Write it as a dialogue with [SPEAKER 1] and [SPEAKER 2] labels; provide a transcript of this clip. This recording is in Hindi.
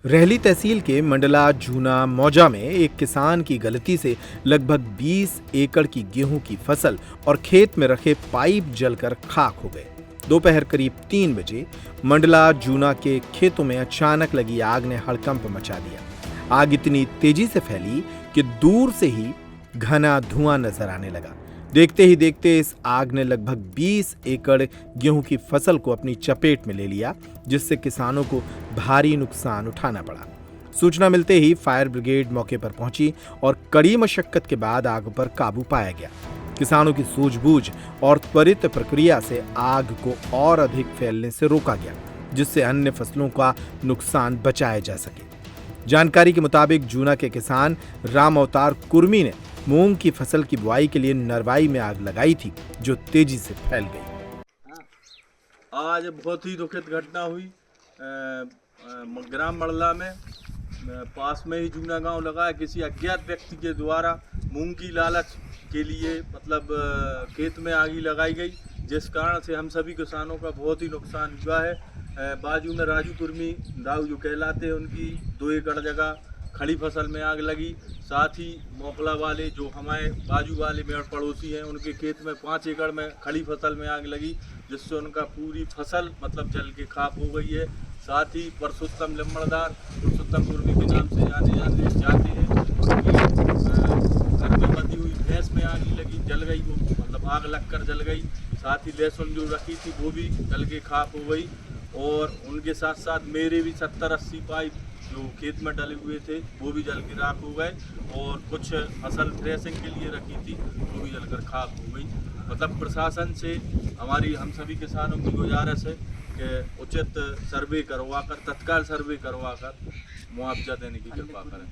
[SPEAKER 1] रहली तहसील के मंडला जूना मौजा में एक किसान की गलती से लगभग 20 एकड़ की गेहूं की फसल और खेत में रखे पाइप जलकर खाक हो गए। दोपहर करीब 3 बजे मंडला जूना के खेतों में अचानक लगी आग ने हड़कंप मचा दिया। आग इतनी तेजी से फैली कि दूर से ही घना धुआं नजर आने लगा। देखते ही देखते इस आग ने लगभग 20 एकड़ गेहूं की फसल को अपनी चपेट में ले लिया, जिससे किसानों को भारी नुकसान उठाना पड़ा। सूचना मिलते ही फायर ब्रिगेड मौके पर पहुंची और कड़ी मशक्कत के बाद आग पर काबू पाया गया। किसानों की सूझबूझ और त्वरित प्रक्रिया से आग को और अधिक फैलने से रोका गया, जिससे अन्य फसलों का नुकसान बचाया जा सके। जानकारी के मुताबिक जूना के किसान राम अवतार कुर्मी ने मूंग की फसल की बुआई के लिए नरवाई में आग लगाई थी, जो तेजी से फैल गई।
[SPEAKER 2] आज बहुत ही दुखद घटना हुई ग्राम मड़ला में। पास में ही जूना गांव लगा है। किसी अज्ञात व्यक्ति के द्वारा मूंग की लालच के लिए खेत में आग लगाई गई, जिस कारण से हम सभी किसानों का बहुत ही नुकसान हुआ है। बाजू में राजू कुर्मी दाऊ जो कहलाते हैं, उनकी 2 एकड़ जगह खड़ी फसल में आग लगी। साथ ही मोकला वाले जो हमारे बाजू वाले मेड़ पड़ोसी हैं, उनके खेत में 5 एकड़ में खड़ी फसल में आग लगी, जिससे उनका पूरी फसल जल के खाक हो गई है। साथ ही परसोत्तम लम्बड़दार परसोत्तम कुर्मी के नाम से जाते हैं, घर में बंधी हुई भैंस में आग लगी, जल गई। वो आग लगकर जल गई। साथ ही लहसुन जो रखी थी वो भी जल के खाक हो गई। और उनके साथ साथ मेरे भी 70-80 पाइप जो खेत में डले हुए थे वो भी जल के राख हो गए। और कुछ फसल थ्रेसिंग के लिए रखी थी वो भी जलकर खाक हो गई। प्रशासन से हम सभी किसानों की गुजारिश है कि उचित सर्वे करवाकर, तत्काल सर्वे करवाकर मुआवजा देने की कृपा करें।